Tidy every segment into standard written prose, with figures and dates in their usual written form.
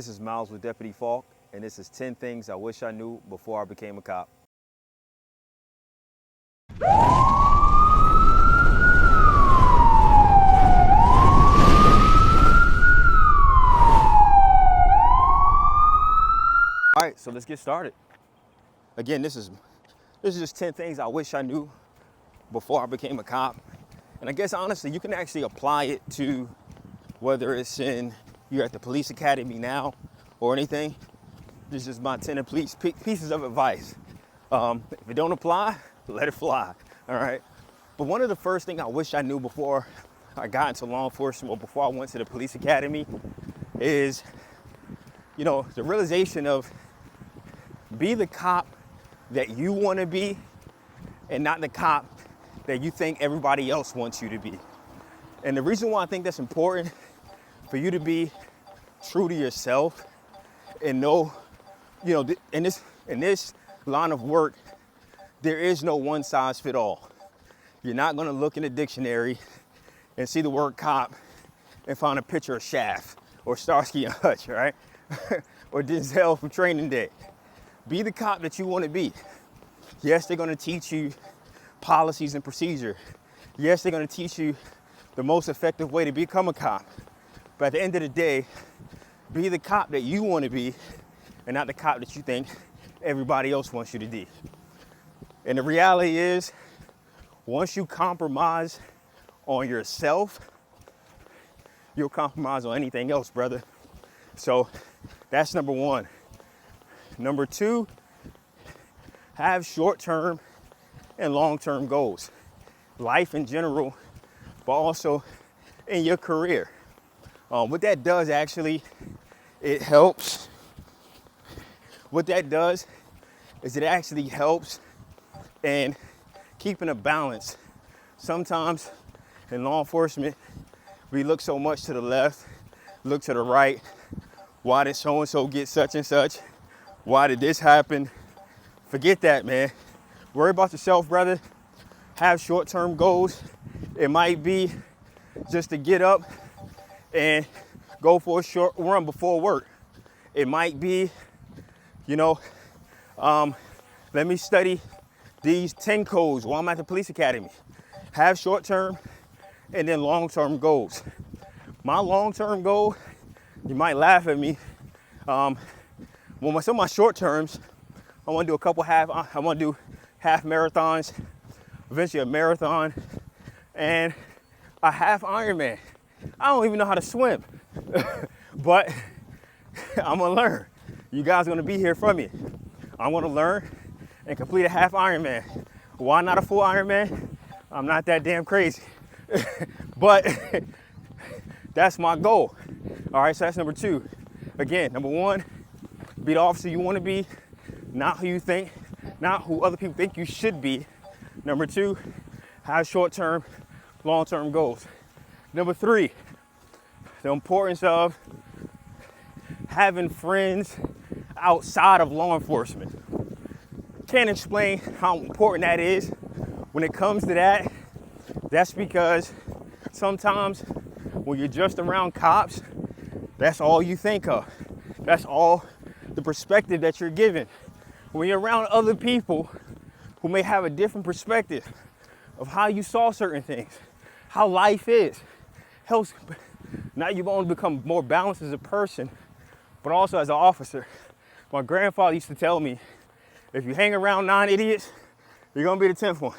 This is Miles with Deputy Faulk, and this is 10 things I wish I knew before I became a cop. All right, so let's get started. Again, this is just 10 things I wish I knew before I became a cop. And I guess honestly, you can actually apply it to whether it's you're at the police academy now or anything. This is my 10 pieces of advice. If it don't apply, let it fly, all right? But one of the first things I wish I knew before I got into law enforcement or before I went to the police academy is, the realization of be the cop that you want to be and not the cop that you think everybody else wants you to be. And the reason why I think that's important for you to be true to yourself and know, in this line of work, there is no one size fit all. You're not gonna look in the dictionary and see the word cop and find a picture of Shaft or Starsky and Hutch, right? Or Denzel from Training Day. Be the cop that you want to be. Yes, they're going to teach you policies and procedure. Yes, they're going to teach you the most effective way to become a cop. But at the end of the day, be the cop that you want to be and not the cop that you think everybody else wants you to be. And the reality is, once you compromise on yourself, you'll compromise on anything else, brother. So that's number one. Number two, have short-term and long-term goals. Life in general, but also in your career. What that does actually, it helps. What that does is it actually helps in keeping a balance. Sometimes in law enforcement, we look so much to the left, look to the right. Why did so-and-so get such and such? Why did this happen? Forget that, man. Worry about yourself, brother. Have short-term goals. It might be just to get up and go for a short run before work. It might be, let me study these 10 codes while I'm at the police academy. Have short-term and then long-term goals. My long-term goal, you might laugh at me. Some of my short terms, I want to do half marathons, eventually a marathon, and a half Ironman. I don't even know how to swim, but I'm gonna learn. You guys are gonna be here for me. I'm gonna learn and complete a half Ironman. Why not a full Ironman? I'm not that damn crazy, but that's my goal. All right, so that's number two. Again, number one, be the officer you want to be, not who other people think you should be. Number two, have short-term, long-term goals. Number three, the importance of having friends outside of law enforcement. Can't explain how important that is. When it comes to that, that's because sometimes when you're just around cops, that's all you think of. That's all the perspective that you're given. When you're around other people who may have a different perspective of how you saw certain things, how life is, helps. Now you won't become more balanced as a person, but also as an officer. My grandfather used to tell me, if you hang around 9 idiots, you're gonna be the 10th one.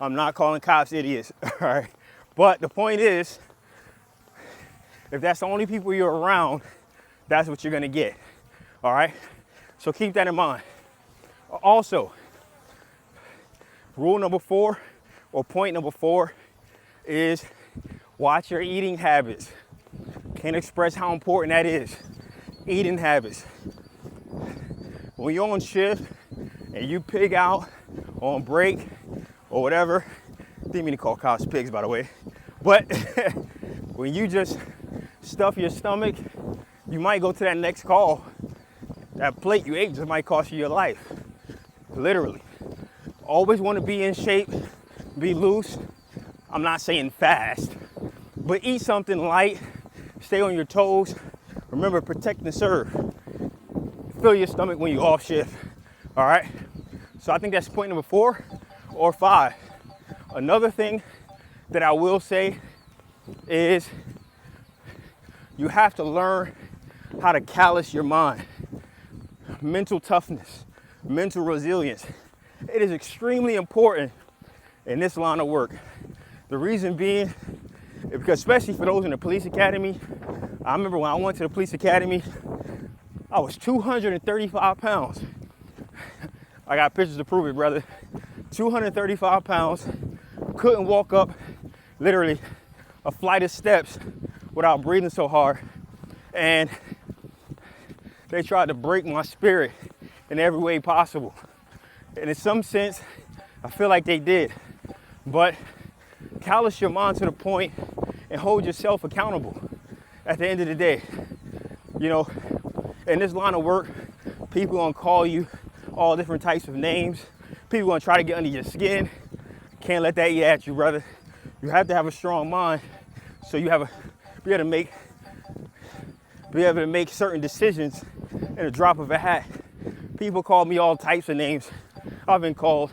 I'm not calling cops idiots, all right? But the point is, if that's the only people you're around, that's what you're gonna get, all right? So keep that in mind. Also, rule number 4, or point number 4, is watch your eating habits. Can't express how important that is. Eating habits. When you're on shift and you pig out on break or whatever, didn't mean to call cops pigs, by the way, but when you just stuff your stomach, you might go to that next call. That plate you ate just might cost you your life. Literally. Always want to be in shape, be loose. I'm not saying fast, but eat something light, stay on your toes, Remember, protect and serve. Fill your stomach when you're off shift. All right? So I think that's point number 4 or 5. Another thing that I will say is you have to learn how to callous your mind. Mental toughness, mental resilience. It is extremely important in this line of work. The reason being, because especially for those in the police academy, I remember when I went to the police academy, I was 235 pounds. I got pictures to prove it, brother. 235 pounds, couldn't walk up literally a flight of steps without breathing so hard. And they tried to break my spirit in every way possible. And in some sense, I feel like they did. But callous your mind to the point and hold yourself accountable at the end of the day. You know, in this line of work, people gonna call you all different types of names. People gonna try to get under your skin. Can't let that eat at you, brother. You have to have a strong mind so you have be able to make certain decisions in a drop of a hat. People call me all types of names. I've been called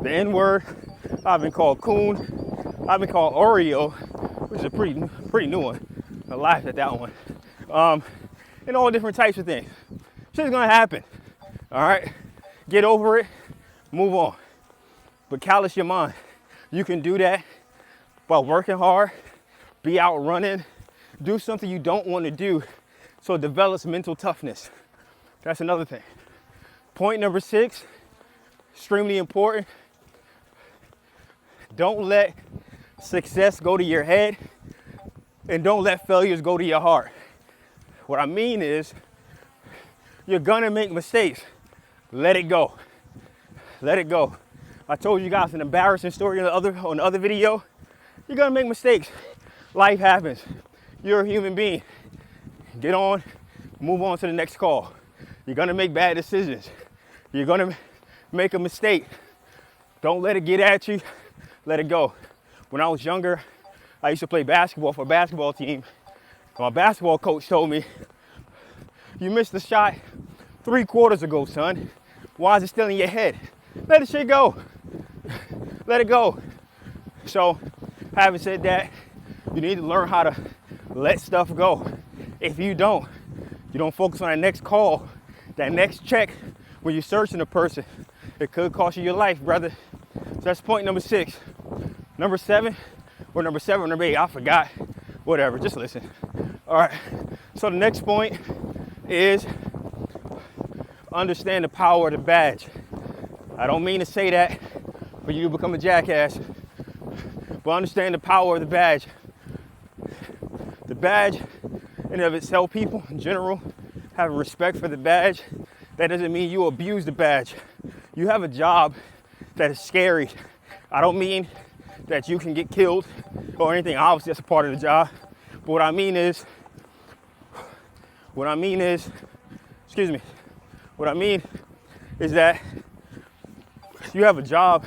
the N-word. I've been called coon. I've been called Oreo, which is a pretty new one. I laughed at that one. And all different types of things. Shit's gonna happen. All right? Get over it, move on. But callous your mind. You can do that by working hard, be out running, do something you don't want to do so it develops mental toughness. That's another thing. Point number 6, extremely important. Don't let success go to your head and don't let failures go to your heart. What I mean is, you're gonna make mistakes. Let it go. Let it go. I told you guys an embarrassing story on the other video. You're gonna make mistakes. Life happens. You're a human being. Get on, move on to the next call. You're gonna make bad decisions. You're gonna make a mistake. Don't let it get at you. Let it go. When I was younger, I used to play basketball for a basketball team. My basketball coach told me, you missed the shot 3 quarters ago, son. Why is it still in your head? Let the shit go. Let it go. So, having said that, you need to learn how to let stuff go. If you don't focus on that next call, that next check when you're searching a person, it could cost you your life, brother. So that's point number 6. Number 7 or number 8, I forgot. Whatever, just listen. All right, so the next point is understand the power of the badge. I don't mean to say that for you to become a jackass, but understand the power of the badge. The badge in and of itself, people in general have respect for the badge. That doesn't mean you abuse the badge. You have a job that is scary. I don't mean that you can get killed or anything. Obviously, that's a part of the job. But what I mean is that you have a job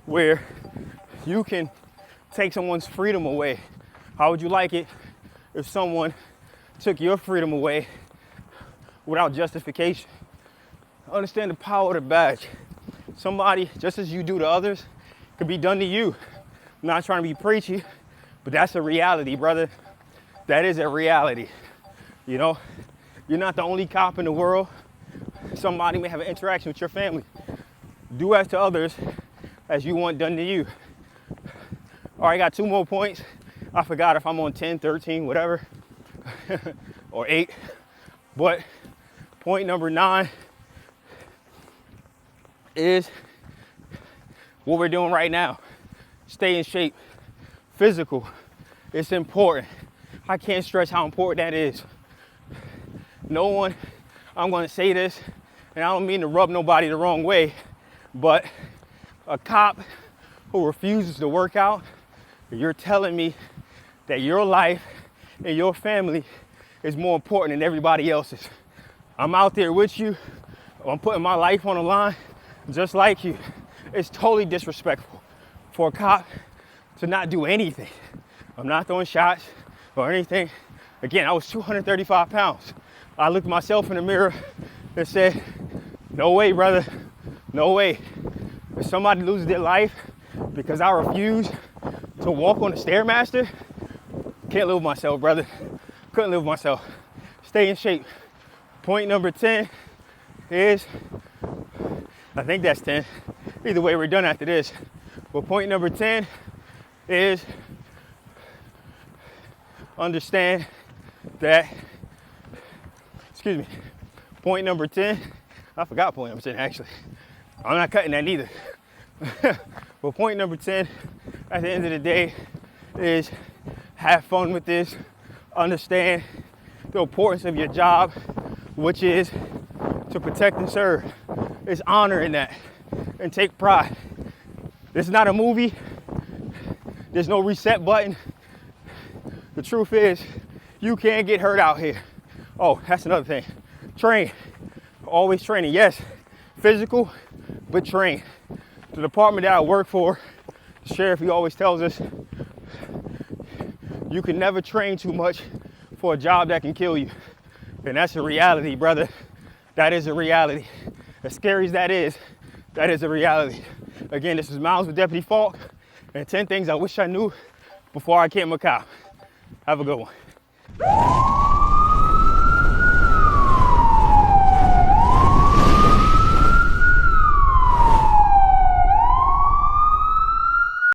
where you can take someone's freedom away. How would you like it if someone took your freedom away without justification? Understand the power of the badge. Somebody, just as you do to others, could be done to you. I'm not trying to be preachy, but that's a reality, brother. That is a reality. You know, you're not the only cop in the world. Somebody may have an interaction with your family. Do as to others as you want done to you. All right, I got 2 more points. I forgot if I'm on 10, 13, whatever, or 8. But point number 9 is what we're doing right now. Stay in shape. Physical. It's important. I can't stress how important that is. I'm going to say this, and I don't mean to rub nobody the wrong way, but a cop who refuses to work out, you're telling me that your life and your family is more important than everybody else's. I'm out there with you. I'm putting my life on the line just like you. It's totally disrespectful for a cop to not do anything. I'm not throwing shots or anything. Again, I was 235 pounds. I looked at myself in the mirror and said, no way, brother, no way. If somebody loses their life because I refuse to walk on the Stairmaster, can't live with myself, brother. Couldn't live with myself. Stay in shape. Point number 10 is, I think that's 10. Either way, we're done after this. But point number 10 is understand that, excuse me, point number 10, I forgot point number 10 actually. I'm not cutting that neither. But point number 10 at the end of the day is have fun with this. Understand the importance of your job, which is to protect and serve. There's honor in that and take pride. This is not a movie. There's no reset button. The truth is, you can't get hurt out here. Oh, that's another thing. Train. Always training. Yes, physical, but train. The department that I work for, the sheriff, he always tells us, you can never train too much for a job that can kill you. And that's a reality, brother. That is a reality. As scary as that is a reality. Again, this is Miles with Deputy Faulk, and 10 things I wish I knew before I became a cop. Have a good one.